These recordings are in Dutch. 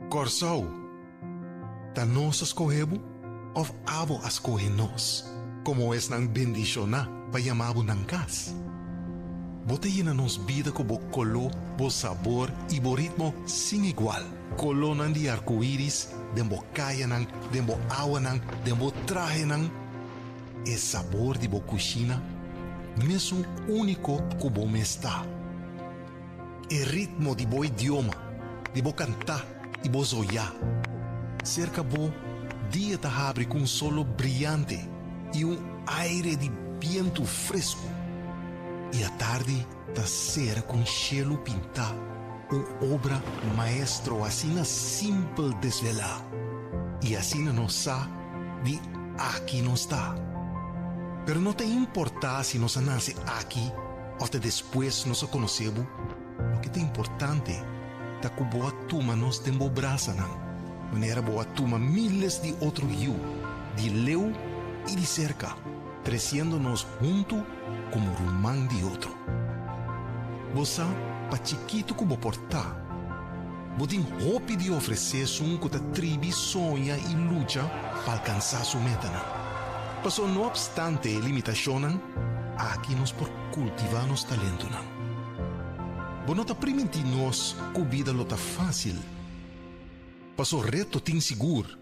Corsou, ta nós escorremos of abo escorre nós, como es nang bendiciona pa yamabo nang kas. Bota na nos vida com bo color, bo sabor e bo ritmo sem igual. Colonan de arco-íris, dembo caia nang, dembo awa nang, dembo traje nang. E sabor de bo cucina, mesmo único que bo me está. E ritmo de bo idioma, de bo cantar e bo zoiar. Cerca bo, dia ta abre com solo brilhante e aire de viento fresco. E à tarde ta cera com cielo pintar, obra maestro assim na simple desvelar. E assim não sa de aqui não está. Pero não tem importar se nos nasce aqui ou até depois nos conhecemos. O que tem importante é que boa turma nos dembobraça não. Maneira boa turma miles de outros rio, de leu e de cerca, crescendo-nos junto como rumán de outro. Você, pa chiquito que vou portar, vou ter roupa de oferecer um que a tribo sonha e luta para alcançar sua meta. Passou, não obstante a limitação, aqui nos por cultivar nos talentos. Vou não permitir nós que a vida lota fácil. Passou reto tem seguro,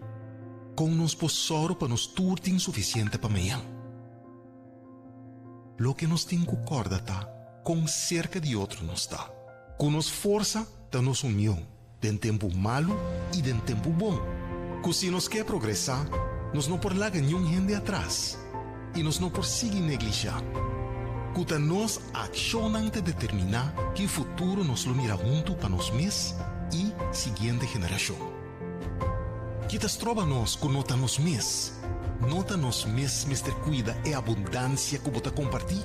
com nos possoro para nos turtin suficiente para amanhã. Lo que nos tem que corda tá, com cerca de outro nos tá. Com nos força da nossa união, de tempo malo e de tempo bom. Que se nos quer progressar, nos não por largar nenhum gente atrás e nos não por seguir neglijar. Que nós acionam de determinar que o futuro nos lo mira junto para nós mesmos e seguinte geração. Que tas trova nós que nota nos mesmos. Nota nos mesmos, Mr. Cuida e abundância que bota compartir.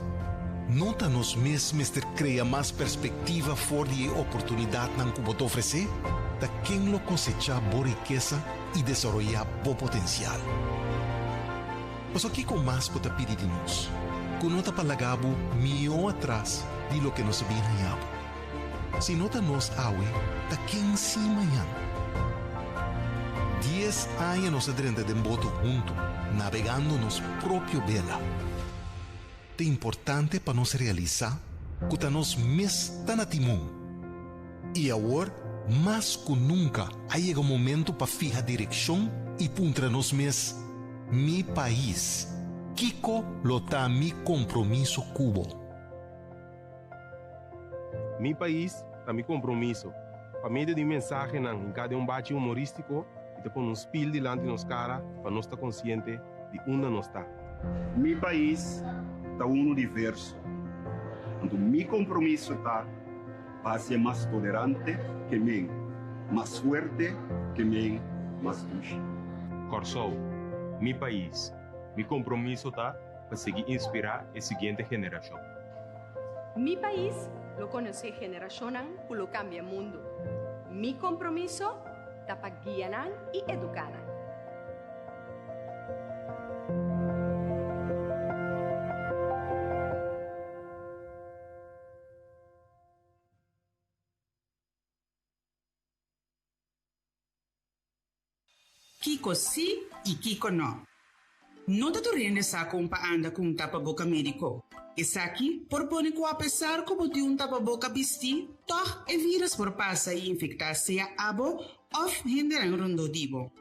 Nota nos mesmos, Mr. Cria mais perspectiva fora de oportunidade não que bota oferecer. Da quem lo cosechar boa riqueza e desenvolver bom potencial. Mas aqui com mais que pedir de nós. Que nota palagabo milhão atrás de lo que nos bem ganhado. Se nota nos awe, da quem se manhã. 10 anos nos adrenda de boto junto, navegando nos próprio vela. É importante para nos realizar que nós mesmos tá na timão. E agora, mais que nunca, aí chega o momento para fijar direção e puntra nos mesmos. Mi país, Kiko lota mi compromisso cubo. Mi país, tá mi compromisso. Para meio de mensagem em cada bate humorístico, e te põe um spil diante de nos cara para nós estar consciente de onde nós está. Mi país está diverso. Quando mi compromisso está para ser mais tolerante que mim, mais forte que mim, mais duro. Corsou, mi país, mi compromisso está para seguir inspirar a seguinte geração. Mi país lo conoce generación que lo cambia mundo. Mi compromiso para guiar y educar. Kiko sim e Kiko não. Não te torrende saco pa anda com tapa-boca médico. Esse aqui propõe que apesar como de tapa-boca vestir, toch e vírus por passa e infectar-se a abo ou generar rondodivo.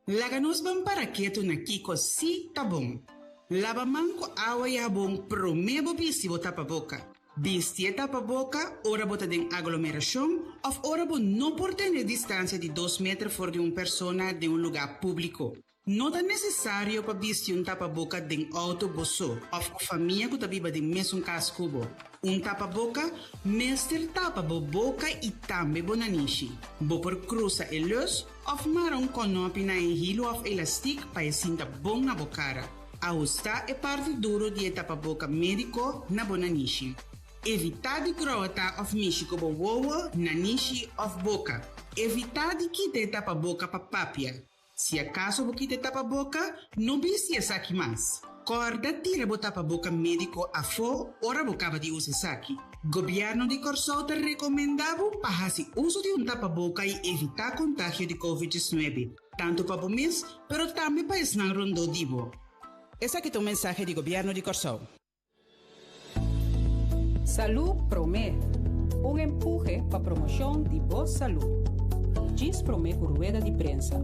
Laganos bam para quieto na Kiko sim tá bom. Lava manco água e abon promebo vestivo tapa-boca. Vestir tapa-boca, ora bota de aglomeração, ou ora bota não por ter distância de 2 metros fora de uma pessoa de um lugar público. Não é necessário para vestir tapa-boca de autobus ou família que vive de mesmo casco. Tapa-boca, mestre tapa boca e também bonaniche. Bo por cruza e luz, ou marão conopi na hilo ou elástico para sinta bom na bocara. Ajusta é parte duro de tapa-boca médico na bonaniche. Evitar de grota of michico bowowo, nanishi of boca. Evitar de quitar tapa-boca para papia. Se acaso você tapa-boca, não vestia aqui mais. acorda tira o tapa-boca médico a fo ora bocava de usar aqui. Governo de Corsol te recomendava para fazer uso de tapa-boca e evitar contágio de Covid-19, tanto para o mês, mas também para esnar rondo divo. Esse aqui é o mensagem do Governo de Corsol. Salud Promé, empuje para promoção de boa saúde. Diz Promé por rueda de prensa.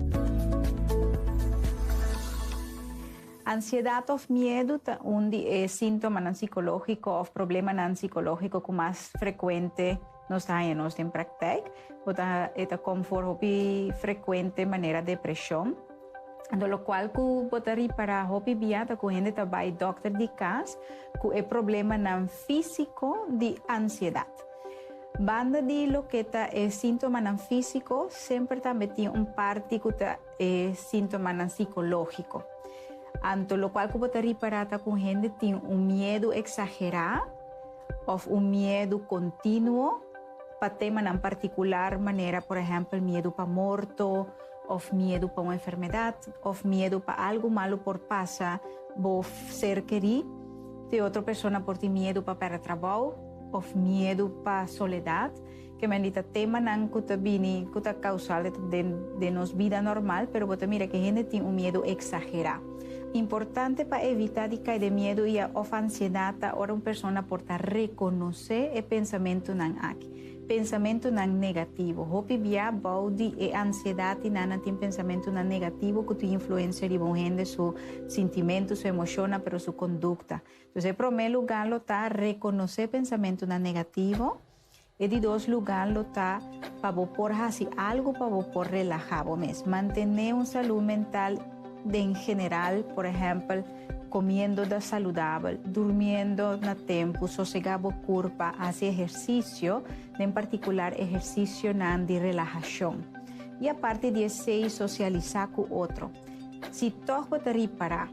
Ansiedade ou medo é síntoma psicológico ou problema psicológico que mais frequente nos temos em prática. É conforme frequente maneira depressão. Do qual que botaria para hobby biata que gente também doctor de casa que é problema físico de ansiedade. Banda de lo que é síntoma físico sempre também tem parte que é síntoma psicológico. Anto lo cual que botaria para com gente tem medo exagerado ou medo contínuo para tema em particular maneira, por exemplo, medo para morto, ou medo para uma enfermidade, ou medo para algo malo por passar, vou ser querido, de outra pessoa por ter medo para perder trabalho, ou medo para soledade, que me dita tema não que está causal de nossa vida normal, pero você mira que a gente tem medo exagerado. Importante para evitar de cair de medo e a ansiedade, ora uma pessoa pode reconhecer o pensamento não aqui. Pensamento não negativo. Hopi via baudi e ansiedade não tem pensamento não negativo que te influencia de bom gente, seu sentimento, sua emoção, pero sua conduta. Então, em primeiro lugar, lo tá reconhecer pensamento não negativo. E de dois lugares, lo tá para por fazer algo para por relajar, mesmo. Manter uma saúde mental em geral, por exemplo, comendo saudável, dormindo no tempo, sossegado curva, fazer exercício, em particular exercício de relaxação. E a parte de seis, socializar com outro. Se tu pode parar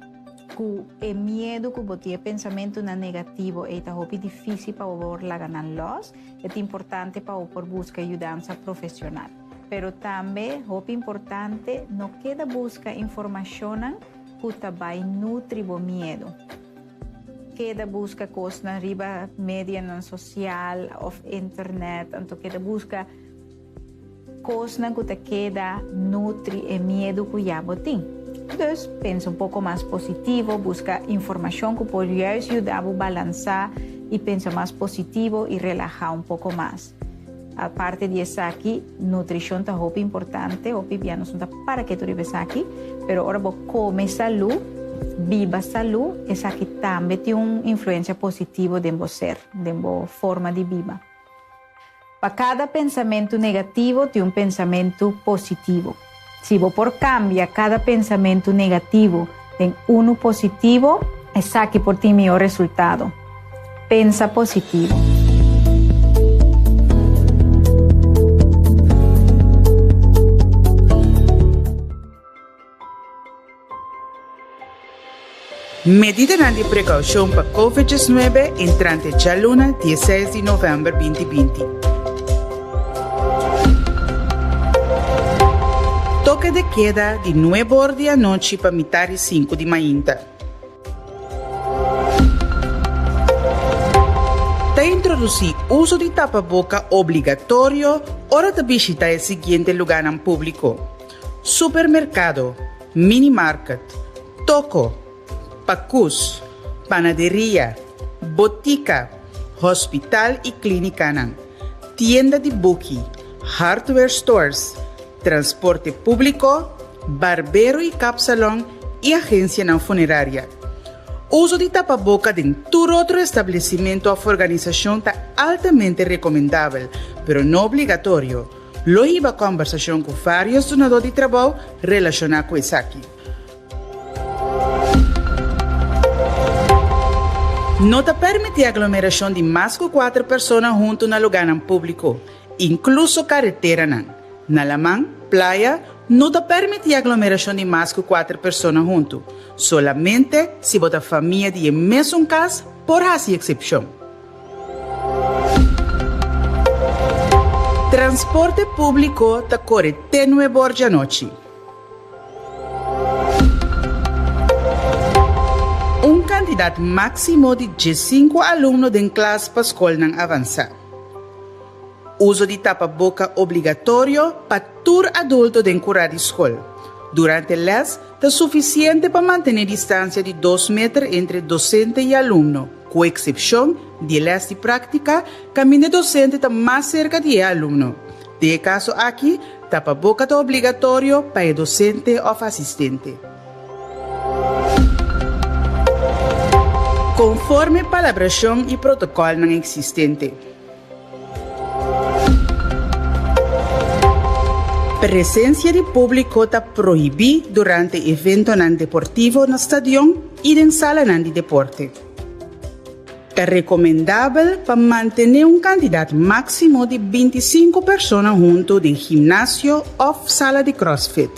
com o medo, que você pensamento negativo, é difícil para você ganhar-los, é importante para você buscar ajuda profissional. Pero também é importante não queda buscar informação que também nutre o medo. Queda busca coisas na riba média social ou internet, então queda busca coisas que queda nutre o medo que já tem. Então, pensa pouco mais positivo, busca informação que pode ajudar a balançar e pensa mais positivo e relaxar pouco mais. A parte disso aqui, nutrição é muito importante, o piano não para que tu vives aqui, mas agora você come saúde, viva saúde, isso aqui também tem uma influência positiva em você, em sua forma de viver. Para cada pensamento negativo, tem pensamento positivo. Se você cambia cada pensamento negativo em positivo, isso aqui por ti melhor resultado. Pensa positivo. Medida de precaução para Covid-19 entrante já luna 16 de novembro 2020. Toque de queda de 9 horas da noite para metade 5 de manhã. Está introduzir uso de tapa-boca obrigatório hora de visitar o seguinte lugar em público: supermercado, mini-market, toco, pacus, panaderia, botica, hospital e clínica, tienda de buki, hardware stores, transporte público, barbeiro e capsalão e agência funerária. Uso de tapa-boca em todo outro estabelecimento ou organização está altamente recomendável, mas não obrigatório. Loiba conversação com vários donadores de trabalho relacionados com isso aqui. Não te permite aglomeração de mais que 4 pessoas junto no lugar público, incluso carretera. Na Lamang, playa, não te permite aglomeração de mais que 4 pessoas junto, solamente se você família de mesmo casa por essa exceção. Transporte público te corre até 9 horas da noite. quantidade máxima de 15 alunos em classe para a escola não avançar. Uso de tapa-boca obrigatório para todo adulto dentro da escola. Durante a les, é suficiente para manter distância de 2 metros entre docente e aluno, com exceção de les de prática, caminho docente está mais cerca de aluno. De caso aqui, tapa-boca é obrigatório para o docente ou assistente. Conforme palabração e protocolo não existente. Presença de público está proibida durante evento não deportivo no estádio e em sala não de deporte. É recomendável para manter quantidade máxima de 25 pessoas junto em ginásio ou sala de crossfit.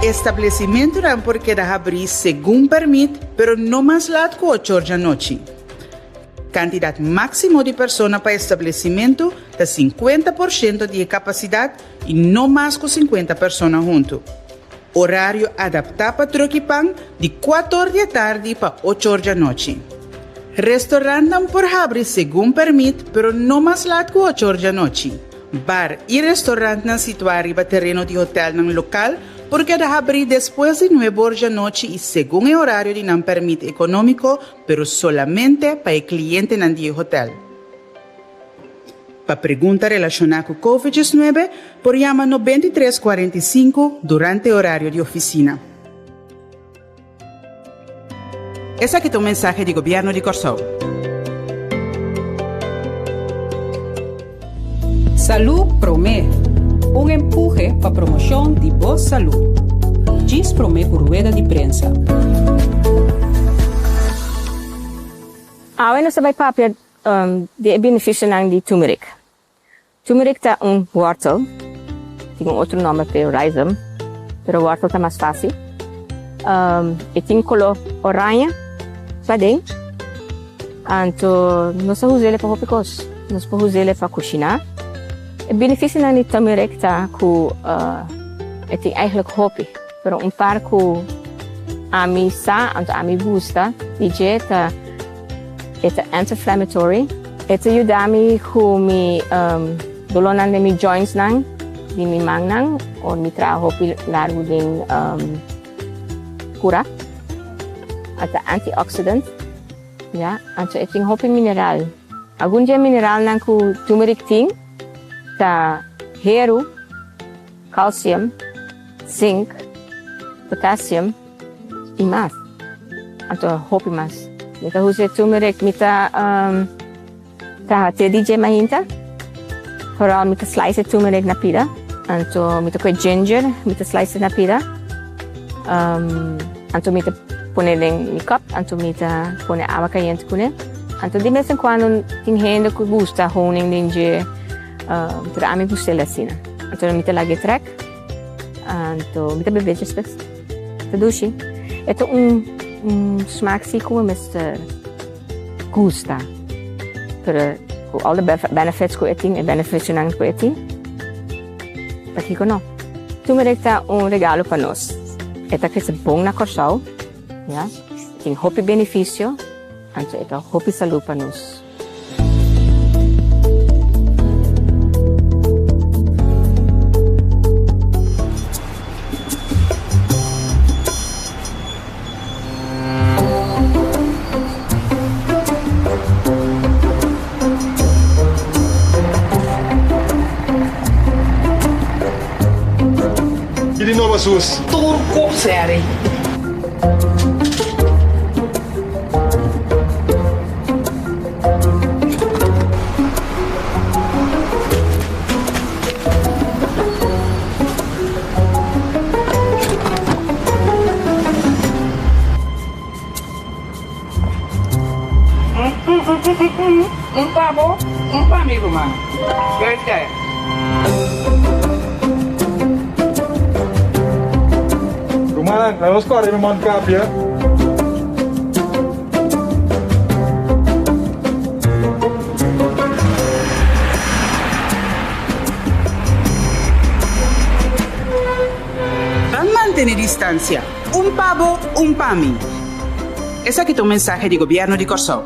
Estabelecimento não porque dá abrir segundo permite, pero não mais lado que 8 horas da noite. Quantidade máxima de pessoas para estabelecimento é 50% de capacidade e não mais que 50 pessoas junto. Horário adaptado para troquipan de 4 horas da tarde para 8 horas da noite. Restaurante não por abrir segundo permite, pero não mais lado que 8 horas da noite. Bar e restaurante não situado no terreno de hotel no local, porque deve abrir depois de 9 horas da noite e segundo o horário de não permite econômico, pero solamente para o cliente no dia hotel. Para perguntas relacionadas com COVID-19, por chama 9345 durante o horário de oficina. Esse aqui é o mensagem do governo de Corsão. Salud Promé, empuje para a promoção de boa saúde. Diz Promé por rueda de prensa. Bueno, sa may papel, de benefício de turmeric. Turmeric é wortel, tem outro nome para o rhizome, mas o wortel é mais fácil. E tem color oranha, para dentro. Então, nós usamos ele para hopicos, nós usamos ele para cozinhar. O benefício de turmeric é que tem eigenlijk hopi, mas par que a mim sa, a mim gusta, dieta é anti-inflammatory. Ito ajuda-me com mi dolonan de mi joints nang, di mi mang nang, o mi trabajo largo din cura. At antioxidant, ya, anto iting hopi mineral. Agun je mineral nang ku turmeric ting, ta heru, calcium, zinc, potassium, e mais. Anto hopi mais. Mita huse turmeric, mita DJ mahinta. Vooral mita slice turmeric na pida. Anto mita ko ginger, mita slice na pida. Anto mita pone in mi cup, anto mita pone agua caliente kune. Anto di vez en cuando tinhende ko gusta honing dinje para ami gustela sina. Anto mita lagi trek. Anto mita beveje spes. Tadushi. Ito smaak zie como Mr. Gusta. Pero all the benefits ko eating e benefits nang ko eating. Pati ko no. Turmeric é regalo para nós. Esta que é bom na Corsão, ya. Tem hopi benefício, então esta hopi saúde para nós. Sus. Turco, sério. Pavo, amigo, mano. Vete. Rumahan, lalos ko, rin naman kapya. Para manter distancia. Un pavo, un PAMI. Es aquí tu mensaje de Gobierno de Corsó.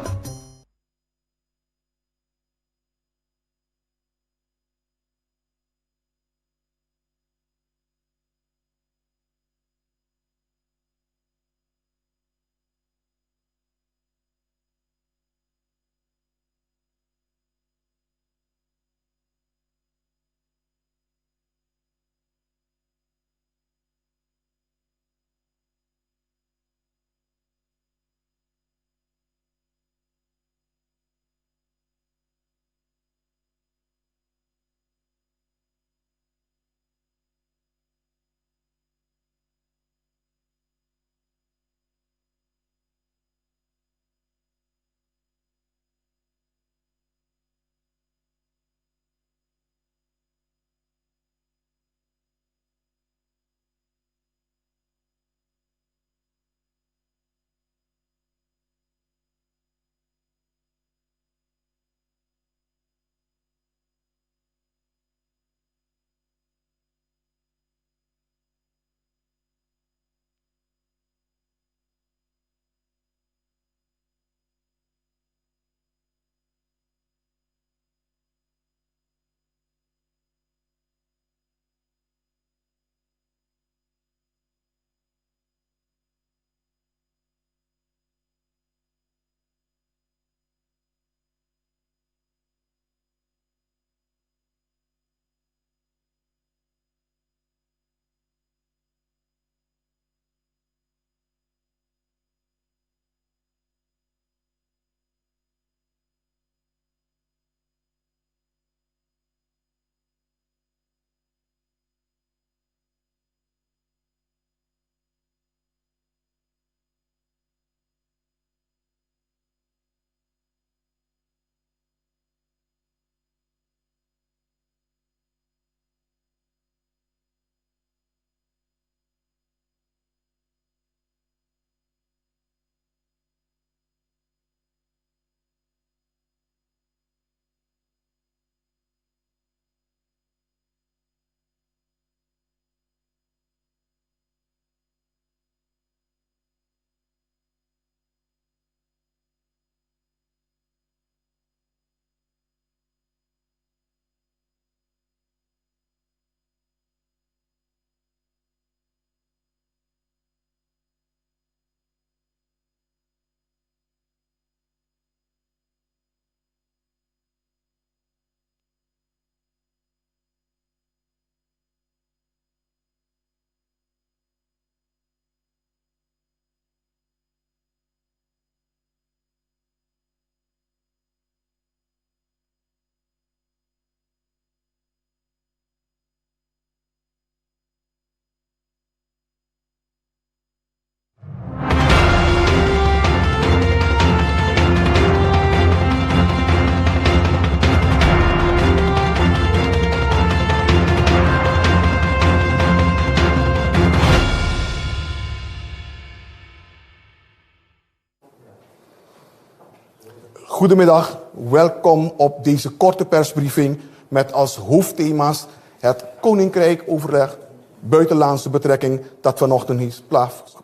Goedemiddag, welkom op deze korte persbriefing met als hoofdthema's het Koninkrijk-overleg buitenlandse betrekking dat vanochtend heeft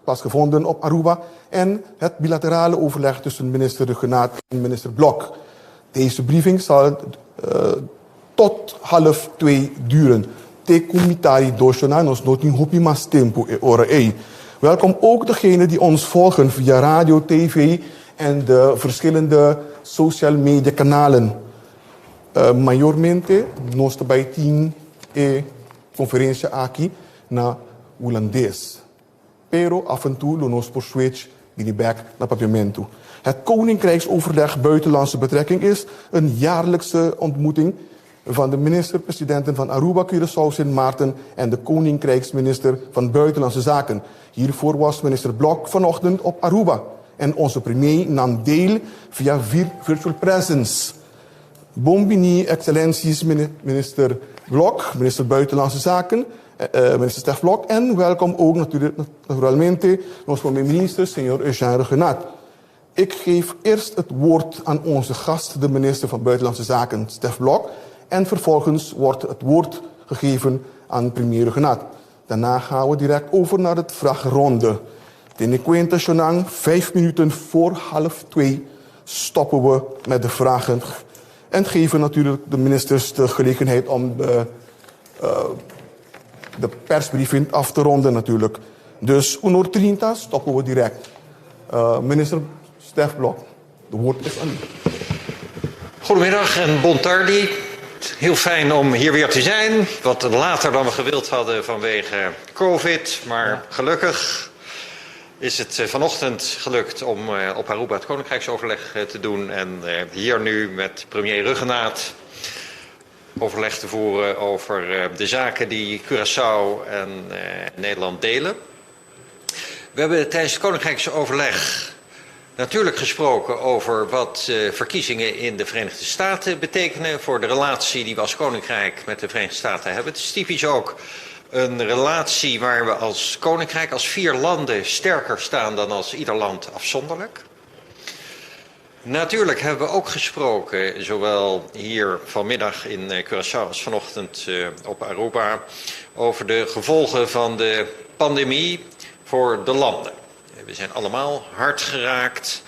plaatsgevonden op Aruba en het bilaterale overleg tussen minister De Genaat en minister Blok. Deze briefing zal tot 1:30 duren. Te comitari dosona nos not in hopi mas tempo e ora e. Welkom ook degenen die ons volgen via radio, tv en de verschillende social media kanalen. Mayormente nos bij 10 conferentie aqui na holandês. Pero af en toe nos por switch die back naar papiamento. Het Koninkrijksoverleg Buitenlandse Betrekking is een jaarlijkse ontmoeting van de minister-presidenten van Aruba, Curaçao, Sint Maarten en de Koninkrijksminister van Buitenlandse Zaken. Hiervoor was minister Blok vanochtend op Aruba. En onze premier nam deel via virtual presence. Bombini, excellenties, minister Blok, minister Buitenlandse Zaken, minister Stef Blok. En welkom ook naturalmente onze minister, senor Eugène Renat. Ik geef eerst het woord aan onze gast, de minister van Buitenlandse Zaken, Stef Blok. En vervolgens wordt het woord gegeven aan premier Renat. Daarna gaan we direct over naar het vraagronde. Ten Quinta Shonang, 5 minuten voor 1:30 stoppen we met de vragen. En geven natuurlijk de ministers de gelegenheid om de persbriefing af te ronden natuurlijk. Dus 1:30 stoppen we direct. Minister Stef Blok, de woord is aan u. Goedemiddag en bon tardi. Heel fijn om hier weer te zijn. Wat later dan we gewild hadden vanwege COVID. Maar gelukkig is het vanochtend gelukt om op Aruba het Koninkrijksoverleg te doen. En hier nu met premier Ruggenaat overleg te voeren over de zaken die Curaçao en Nederland delen. We hebben tijdens het Koninkrijksoverleg natuurlijk gesproken over wat verkiezingen in de Verenigde Staten betekenen voor de relatie die we als Koninkrijk met de Verenigde Staten hebben. Het is typisch ook een relatie waar we als Koninkrijk, als 4 landen sterker staan dan als ieder land afzonderlijk. Natuurlijk hebben we ook gesproken, zowel hier vanmiddag in Curaçao als vanochtend op Aruba, over de gevolgen van de pandemie voor de landen. We zijn allemaal hard geraakt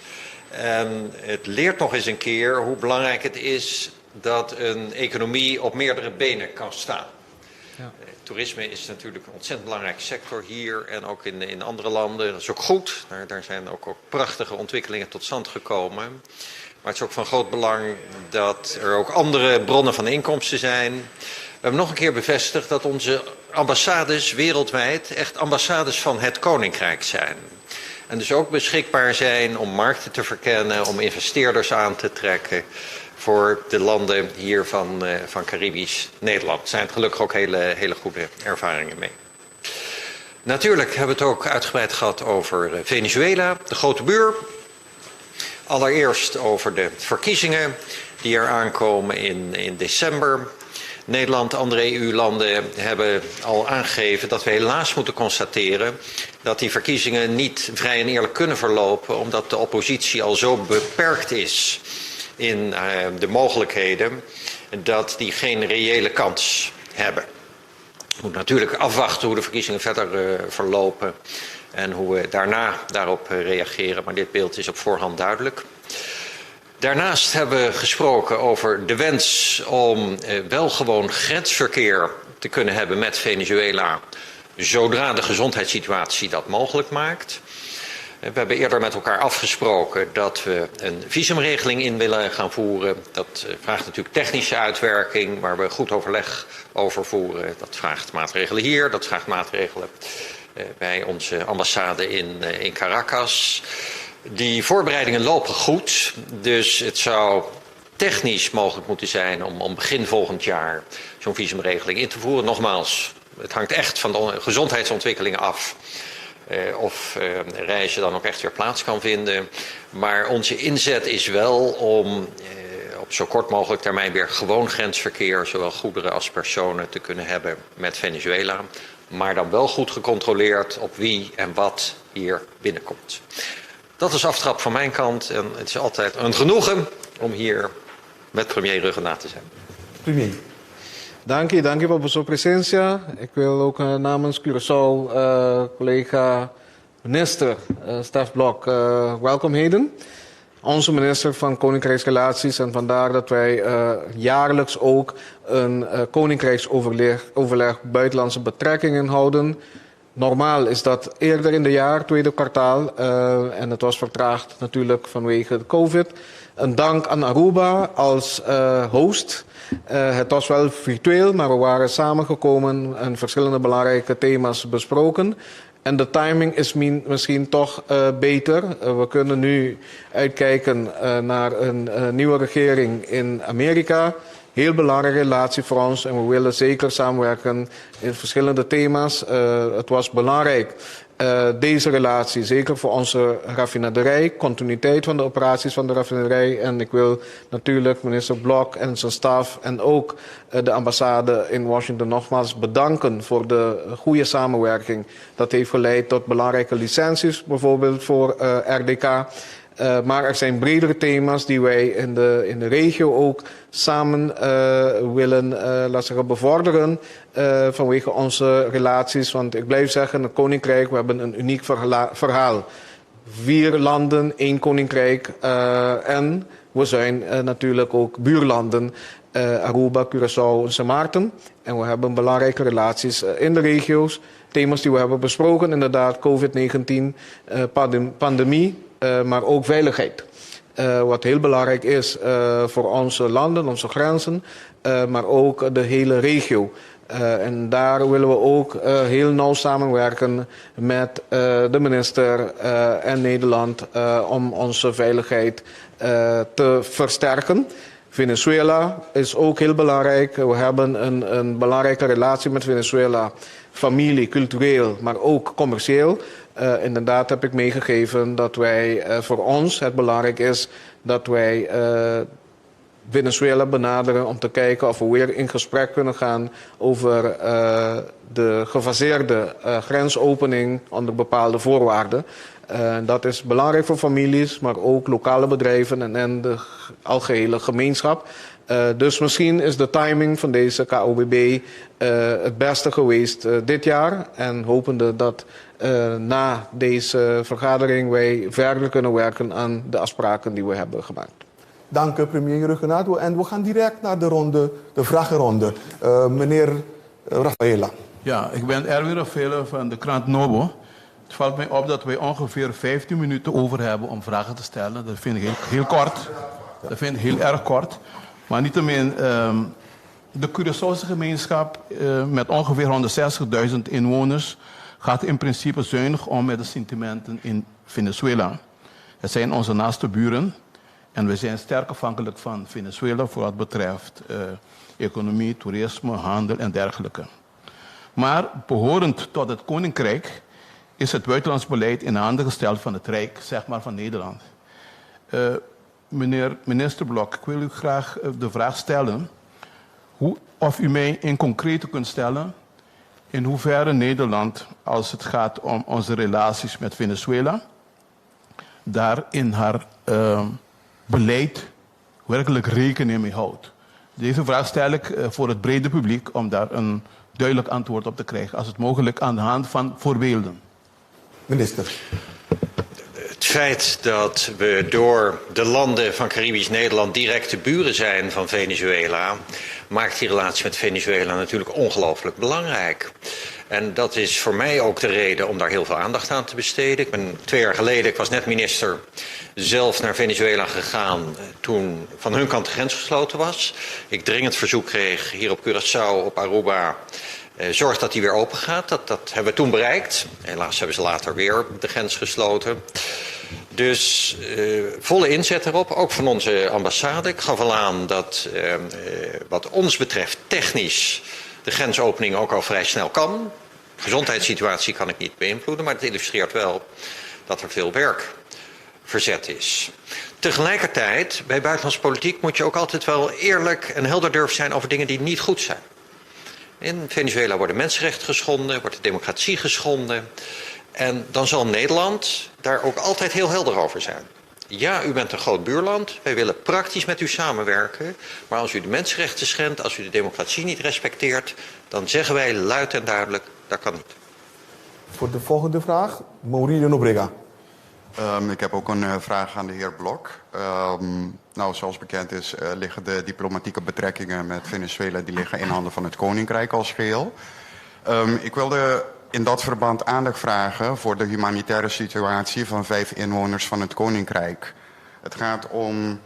en het leert nog eens een keer hoe belangrijk het is dat een economie op meerdere benen kan staan. Ja. Toerisme is natuurlijk een ontzettend belangrijke sector hier en ook in andere landen. Dat is ook goed, daar zijn ook prachtige ontwikkelingen tot stand gekomen. Maar het is ook van groot belang dat er ook andere bronnen van inkomsten zijn. We hebben nog een keer bevestigd dat onze ambassades wereldwijd echt ambassades van het Koninkrijk zijn. En dus ook beschikbaar zijn om markten te verkennen, om investeerders aan te trekken voor de landen hier van Caribisch Nederland. Er zijn gelukkig ook hele goede ervaringen mee. Natuurlijk hebben we het ook uitgebreid gehad over Venezuela, de grote buur. Allereerst over de verkiezingen die er aankomen in december. Nederland, andere EU-landen hebben al aangegeven dat we helaas moeten constateren dat die verkiezingen niet vrij en eerlijk kunnen verlopen, omdat de oppositie al zo beperkt is in de mogelijkheden dat die geen reële kans hebben. We moeten natuurlijk afwachten hoe de verkiezingen verder verlopen en hoe we daarna daarop reageren, maar dit beeld is op voorhand duidelijk. Daarnaast hebben we gesproken over de wens om wel gewoon grensverkeer te kunnen hebben met Venezuela, zodra de gezondheidssituatie dat mogelijk maakt. We hebben eerder met elkaar afgesproken dat we een visumregeling in willen gaan voeren. Dat vraagt natuurlijk technische uitwerking, waar we goed overleg over voeren. Dat vraagt maatregelen hier, dat vraagt maatregelen bij onze ambassade in Caracas. Die voorbereidingen lopen goed, dus het zou technisch mogelijk moeten zijn om begin volgend jaar zo'n visumregeling in te voeren. Nogmaals, het hangt echt van de gezondheidsontwikkelingen af of reizen dan ook echt weer plaats kan vinden. Maar onze inzet is wel om op zo kort mogelijk termijn weer gewoon grensverkeer, zowel goederen als personen, te kunnen hebben met Venezuela. Maar dan wel goed gecontroleerd op wie en wat hier binnenkomt. Dat is aftrap van mijn kant en het is altijd een genoegen om hier met premier Ruggenaat te zijn. Premier. Dank je voor uw presentie. Ik wil ook namens Curaçao collega minister Stef Blok welkom heten. Onze minister van Koninkrijksrelaties en vandaar dat wij jaarlijks ook een Koninkrijksoverleg buitenlandse betrekkingen houden. Normaal is dat eerder in het jaar, tweede kwartaal. En het was vertraagd natuurlijk vanwege de COVID. Een dank aan Aruba als host. Het was wel virtueel, maar we waren samengekomen en verschillende belangrijke thema's besproken. En de timing is misschien toch beter. We kunnen nu uitkijken naar een nieuwe regering in Amerika. Heel belangrijke relatie voor ons en we willen zeker samenwerken in verschillende thema's. Het was belangrijk, deze relatie, zeker voor onze raffinaderij, continuïteit van de operaties van de raffinaderij. En ik wil natuurlijk minister Blok en zijn staf en ook de ambassade in Washington nogmaals bedanken voor de goede samenwerking. Dat heeft geleid tot belangrijke licenties, bijvoorbeeld voor RDK. Maar er zijn bredere thema's die wij in de regio ook samen willen bevorderen vanwege onze relaties. Want ik blijf zeggen, het Koninkrijk, we hebben een uniek verhaal. 4 landen, 1 Koninkrijk en we zijn natuurlijk ook buurlanden. Aruba, Curaçao en Sint Maarten. En we hebben belangrijke relaties in de regio's. Thema's die we hebben besproken, inderdaad COVID-19, pandemie, maar ook veiligheid. Wat heel belangrijk is voor onze landen, onze grenzen, maar ook de hele regio. En daar willen we ook heel nauw samenwerken met de minister en Nederland om onze veiligheid te versterken. Venezuela is ook heel belangrijk. We hebben een belangrijke relatie met Venezuela. Familie, cultureel, maar ook commercieel. Inderdaad heb ik meegegeven dat wij voor ons het belangrijk is dat wij Venezuela benaderen om te kijken of we weer in gesprek kunnen gaan over de gefaseerde grensopening onder bepaalde voorwaarden. Dat is belangrijk voor families, maar ook lokale bedrijven en de algehele gemeenschap. Dus misschien is de timing van deze KOBB het beste geweest dit jaar. En hopende dat na deze vergadering wij verder kunnen werken aan de afspraken die we hebben gemaakt. Dank u, premier Ruggenato. En we gaan direct naar de vragenronde. Meneer Rafaela. Ja, ik ben Erwin Rafaela van de krant Nobo. Het valt mij op dat wij ongeveer 15 minuten over hebben om vragen te stellen. Dat vind ik heel kort. Dat vind ik heel erg kort. Maar niettemin, de Curaçaose gemeenschap met ongeveer 160.000 inwoners gaat in principe zuinig om met de sentimenten in Venezuela. Het zijn onze naaste buren en we zijn sterk afhankelijk van Venezuela voor wat betreft economie, toerisme, handel en dergelijke. Maar behorend tot het Koninkrijk is het buitenlands beleid in handen gesteld van het Rijk, zeg maar van Nederland. Meneer minister Blok, ik wil u graag de vraag stellen of u mij in concreet kunt stellen in hoeverre Nederland, als het gaat om onze relaties met Venezuela, daar in haar beleid werkelijk rekening mee houdt. Deze vraag stel ik voor het brede publiek om daar een duidelijk antwoord op te krijgen, als het mogelijk aan de hand van voorbeelden. Minister. Het feit dat we door de landen van Caribisch Nederland directe buren zijn van Venezuela, maakt die relatie met Venezuela natuurlijk ongelooflijk belangrijk. En dat is voor mij ook de reden om daar heel veel aandacht aan te besteden. Ik ben 2 jaar geleden, ik was net minister, zelf naar Venezuela gegaan toen van hun kant de grens gesloten was. Ik dringend verzoek kreeg hier op Curaçao, op Aruba, zorg dat die weer open gaat. Dat hebben we toen bereikt. Helaas hebben ze later weer de grens gesloten. Dus volle inzet erop, ook van onze ambassade. Ik gaf al aan dat wat ons betreft technisch de grensopening ook al vrij snel kan. De gezondheidssituatie kan ik niet beïnvloeden, maar het illustreert wel dat er veel werk verzet is. Tegelijkertijd, bij buitenlandse politiek moet je ook altijd wel eerlijk en helder durven zijn over dingen die niet goed zijn. In Venezuela worden mensenrechten geschonden, wordt de democratie geschonden. En dan zal Nederland daar ook altijd heel helder over zijn. Ja, u bent een groot buurland, wij willen praktisch met u samenwerken. Maar als u de mensenrechten schendt, als u de democratie niet respecteert, dan zeggen wij luid en duidelijk, dat kan niet. Voor de volgende vraag, Maurílio Nobrega. Ik heb ook een vraag aan de heer Blok. Nou, zoals bekend is, liggen de diplomatieke betrekkingen met Venezuela die liggen in handen van het Koninkrijk als geheel. Ik wilde in dat verband aandacht vragen voor de humanitaire situatie van 5 inwoners van het Koninkrijk. Het gaat om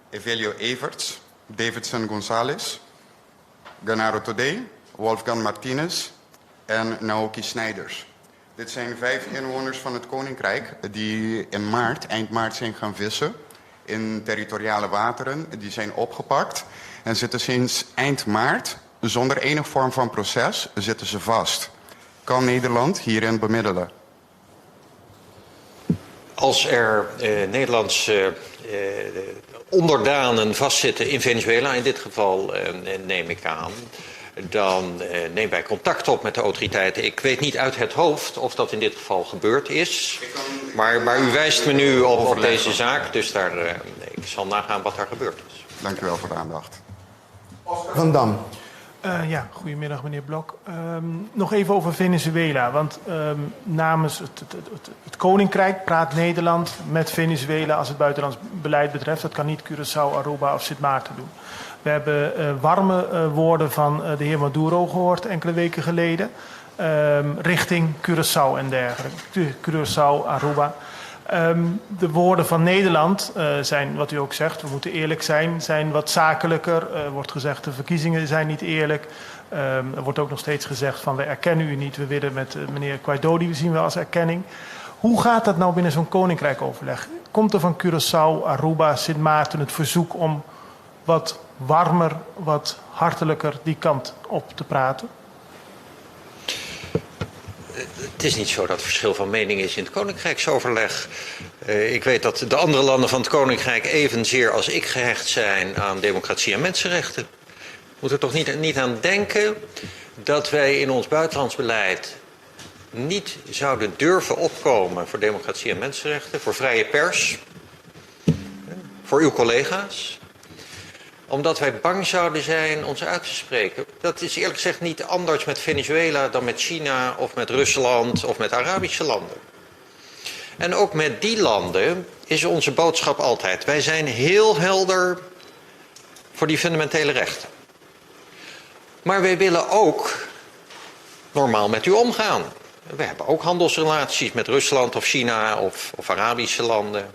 Evelio Everts, Davidson Gonzalez, Ganaro Todé, Wolfgang Martinez en Naoki Snijders. Dit zijn 5 inwoners van het Koninkrijk die in eind maart zijn gaan vissen in territoriale wateren. Die zijn opgepakt en zitten sinds eind maart zonder enige vorm van proces zitten ze vast. Kan Nederland hierin bemiddelen? Als er Nederlandse onderdanen vastzitten in Venezuela, in dit geval neem ik aan, dan nemen wij contact op met de autoriteiten. Ik weet niet uit het hoofd of dat in dit geval gebeurd is. Maar u wijst me nu op deze zaak, dus ik zal nagaan wat daar gebeurd is. Dank u wel voor de aandacht. Van Dam. Ja, goedemiddag meneer Blok. Nog even over Venezuela, want namens het Koninkrijk praat Nederland met Venezuela als het buitenlands beleid betreft. Dat kan niet Curaçao, Aruba of Sint Maarten doen. We hebben warme woorden van de heer Maduro gehoord enkele weken geleden, richting Curaçao en dergelijke. Curaçao, Aruba. De woorden van Nederland zijn, wat u ook zegt, we moeten eerlijk zijn wat zakelijker. Er wordt gezegd, de verkiezingen zijn niet eerlijk. Er wordt ook nog steeds gezegd van, we erkennen u niet. We willen met meneer Guaido, die zien we als erkenning. Hoe gaat dat nou binnen zo'n koninkrijkoverleg? Komt er van Curaçao, Aruba, Sint Maarten het verzoek om wat warmer, wat hartelijker die kant op te praten? Het is niet zo dat er verschil van mening is in het Koninkrijksoverleg. Ik weet dat de andere landen van het Koninkrijk evenzeer als ik gehecht zijn aan democratie en mensenrechten. We moeten er toch niet aan denken dat wij in ons buitenlands beleid niet zouden durven opkomen voor democratie en mensenrechten, voor vrije pers, voor uw collega's. Omdat wij bang zouden zijn ons uit te spreken. Dat is eerlijk gezegd niet anders met Venezuela dan met China of met Rusland of met Arabische landen. En ook met die landen is onze boodschap altijd: wij zijn heel helder voor die fundamentele rechten. Maar wij willen ook normaal met u omgaan. We hebben ook handelsrelaties met Rusland of China of Arabische landen.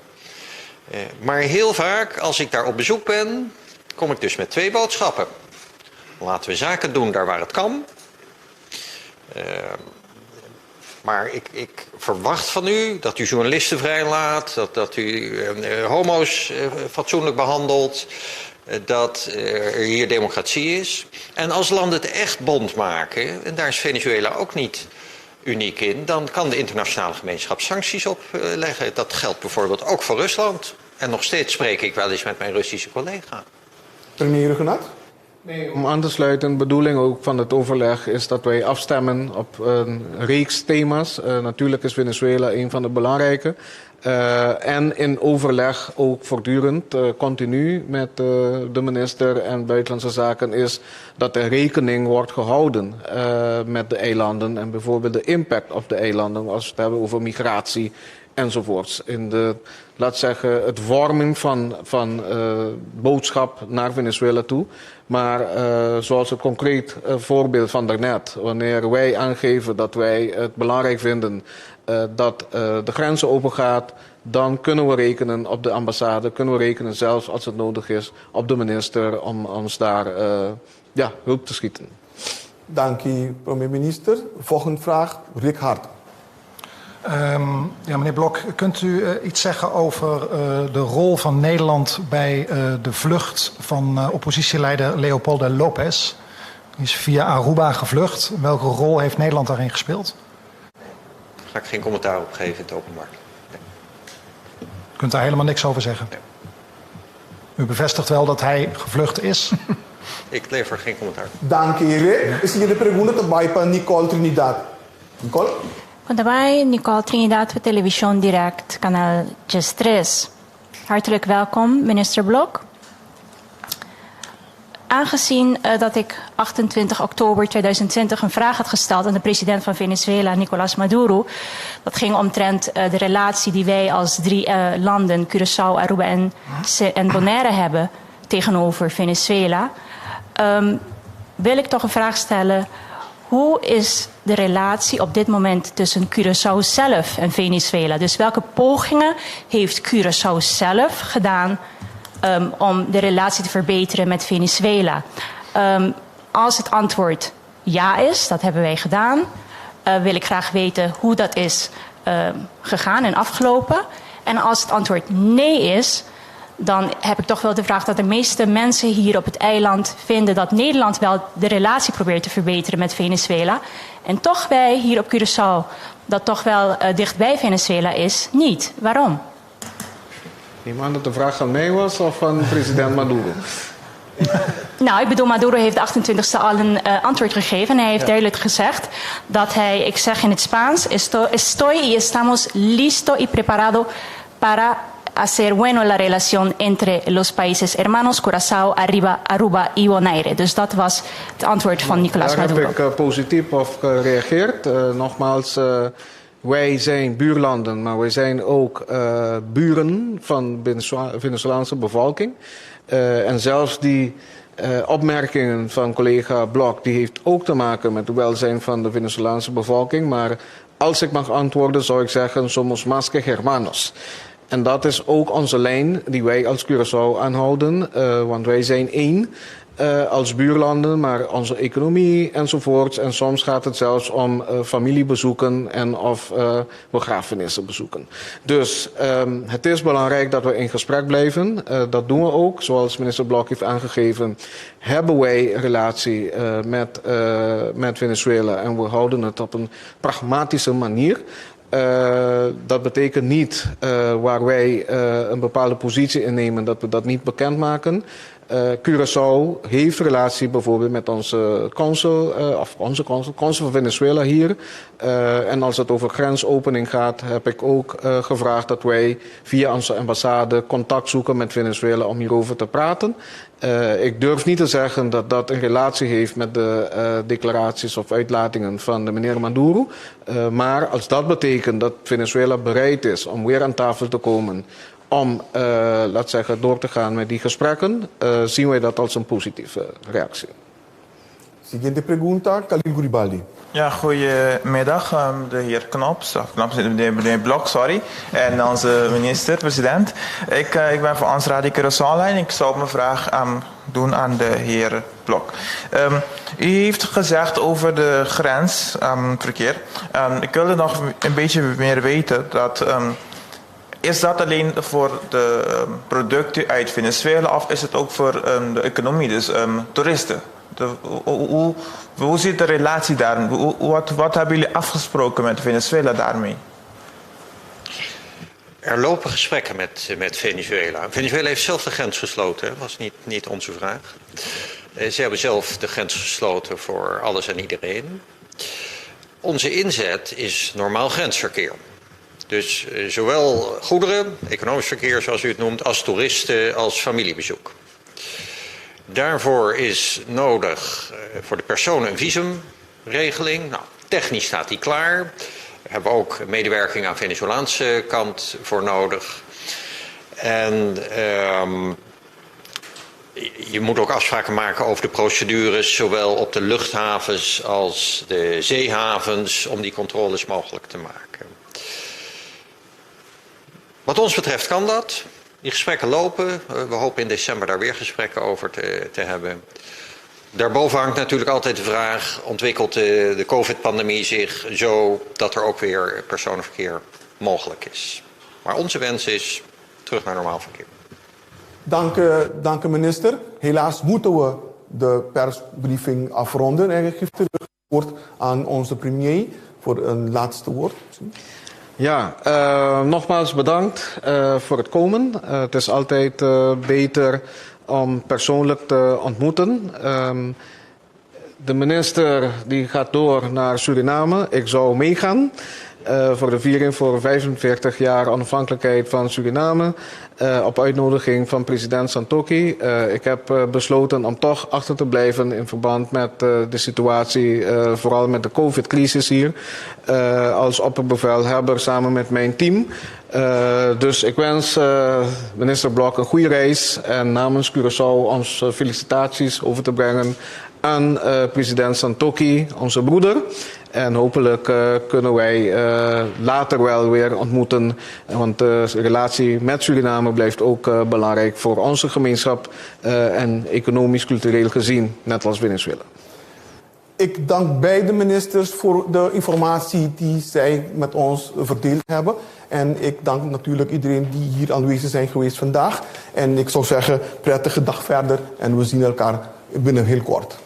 Maar heel vaak als ik daar op bezoek ben, kom ik dus met twee boodschappen. Laten we zaken doen daar waar het kan. Maar ik verwacht van u dat u journalisten vrijlaat, dat u homo's fatsoenlijk behandelt, dat er hier democratie is. En als landen het echt bond maken, en daar is Venezuela ook niet uniek in, dan kan de internationale gemeenschap sancties opleggen. Dat geldt bijvoorbeeld ook voor Rusland. En nog steeds spreek ik wel eens met mijn Russische collega. Premier Rugenat? Nee, om aan te sluiten, de bedoeling ook van het overleg is dat wij afstemmen op een reeks thema's. Natuurlijk is Venezuela een van de belangrijke. En in overleg ook voortdurend, continu met de minister en Buitenlandse Zaken is dat er rekening wordt gehouden met de eilanden en bijvoorbeeld de impact op de eilanden als we het hebben over migratie enzovoorts. In de, laat zeggen, het vormen van boodschap naar Venezuela toe. Maar zoals het concreet voorbeeld van daarnet, wanneer wij aangeven dat wij het belangrijk vinden dat de grenzen open gaat, dan kunnen we rekenen op de ambassade, kunnen we rekenen zelfs als het nodig is op de minister om ons daar hulp te schieten. Dank u, premier-minister. Volgende vraag, Rick Hart. Ja, meneer Blok, kunt u iets zeggen over de rol van Nederland bij de vlucht van oppositieleider Leopoldo López? Die is via Aruba gevlucht. Welke rol heeft Nederland daarin gespeeld? Daar ga ik geen commentaar op geven in het openbaar. Nee. U kunt daar helemaal niks over zeggen? Nee. U bevestigt wel dat hij gevlucht is? Ik lever geen commentaar. Dank u, Rick. Is hier de pergunta bij Nicole Trinidad. Nicole? Daarbij Nicole Trinidad voor Television Direct, kanaal 3. Hartelijk welkom, minister Blok. Aangezien dat ik 28 oktober 2020 een vraag had gesteld aan de president van Venezuela, Nicolás Maduro. Dat ging omtrent de relatie die wij als 3 landen, Curaçao, Aruba en Bonaire hebben tegenover Venezuela. Wil ik toch een vraag stellen. Hoe is de relatie op dit moment tussen Curaçao zelf en Venezuela? Dus welke pogingen heeft Curaçao zelf gedaan om de relatie te verbeteren met Venezuela? Als het antwoord ja is, dat hebben wij gedaan, wil ik graag weten hoe dat is gegaan en afgelopen. En als het antwoord nee is, dan heb ik toch wel de vraag dat de meeste mensen hier op het eiland vinden dat Nederland wel de relatie probeert te verbeteren met Venezuela. En toch wij hier op Curaçao, dat toch wel dichtbij Venezuela is, niet. Waarom? Neem aan dat de vraag aan mij was of van president Maduro? Nou, ik bedoel, Maduro heeft de 28e al een antwoord gegeven. En hij heeft duidelijk gezegd dat hij, ik zeg in het Spaans, estoy y estamos listo y preparado para hacer bueno la relación entre los países hermanos, Curaçao, Aruba y Bonaire. Dus dat was het antwoord van Nicolás Maduro. Daar heb ik positief op gereageerd. Nogmaals, wij zijn buurlanden, maar wij zijn ook buren van de Venezolaanse bevolking. En zelfs die opmerkingen van collega Blok, die heeft ook te maken met het welzijn van de Venezolaanse bevolking. Maar als ik mag antwoorden, zou ik zeggen, somos más que hermanos. En dat is ook onze lijn die wij als Curaçao aanhouden. Want wij zijn één als buurlanden, maar onze economie enzovoorts. En soms gaat het zelfs om familiebezoeken en of begrafenissen bezoeken. Dus het is belangrijk dat we in gesprek blijven. Dat doen we ook. Zoals minister Blok heeft aangegeven, hebben wij een relatie met Venezuela. En we houden het op een pragmatische manier. Dat betekent niet waar wij een bepaalde positie innemen dat we dat niet bekendmaken. Curaçao heeft relatie bijvoorbeeld met onze consul van Venezuela hier. En als het over grensopening gaat, heb ik ook gevraagd dat wij via onze ambassade contact zoeken met Venezuela om hierover te praten. Ik durf niet te zeggen dat dat een relatie heeft met de declaraties of uitlatingen van de meneer Maduro. Maar als dat betekent dat Venezuela bereid is om weer aan tafel te komen om, laat zeggen, door te gaan met die gesprekken, zien wij dat als een positieve reactie. Siguiente pregunta, Khalil Guribaldi. Ja, goedemiddag, de heer de meneer Blok, sorry. En onze minister-president. Ik ben van Ons Radio Curaçao en ik zou mijn vraag doen aan de heer Blok. U heeft gezegd over de grensverkeer. Ik wilde nog een beetje meer weten dat... Is dat alleen voor de producten uit Venezuela of is het ook voor de economie, dus toeristen? Hoe zit de relatie daar? Wat hebben jullie afgesproken met Venezuela daarmee? Er lopen gesprekken met Venezuela. Venezuela heeft zelf de grens gesloten, dat was niet onze vraag. Ze hebben zelf de grens gesloten voor alles en iedereen. Onze inzet is normaal grensverkeer. Dus zowel goederen, economisch verkeer zoals u het noemt, als toeristen, als familiebezoek. Daarvoor is nodig voor de personen een visumregeling. Nou, technisch staat die klaar. Daar hebben we ook medewerking aan Venezolaanse kant voor nodig. En je moet ook afspraken maken over de procedures, zowel op de luchthavens als de zeehavens, om die controles mogelijk te maken. Wat ons betreft kan dat. Die gesprekken lopen. We hopen in december daar weer gesprekken over te hebben. Daarboven hangt natuurlijk altijd de vraag, ontwikkelt de COVID-pandemie zich zo dat er ook weer personenverkeer mogelijk is. Maar onze wens is terug naar normaal verkeer. Dank u minister. Helaas moeten we de persbriefing afronden. En ik geef terug het woord aan onze premier voor een laatste woord. Ja, nogmaals bedankt voor het komen. Het is altijd beter om persoonlijk te ontmoeten. De minister die gaat door naar Suriname. Ik zou meegaan voor de viering voor 45 jaar onafhankelijkheid van Suriname. Op uitnodiging van president Santokhi. Ik heb besloten om toch achter te blijven in verband met de situatie, vooral met de COVID-crisis hier. Als opperbevelhebber samen met mijn team. Dus ik wens minister Blok een goede reis. En namens Curaçao ons felicitaties over te brengen aan president Santokhi, onze broeder. En hopelijk kunnen wij later wel weer ontmoeten. Want de relatie met Suriname blijft ook belangrijk voor onze gemeenschap. En economisch-cultureel gezien, net als Venezuela. Ik dank beide ministers voor de informatie die zij met ons verdeeld hebben. En ik dank natuurlijk iedereen die hier aanwezig zijn geweest vandaag. En ik zou zeggen, prettige dag verder en we zien elkaar binnen heel kort.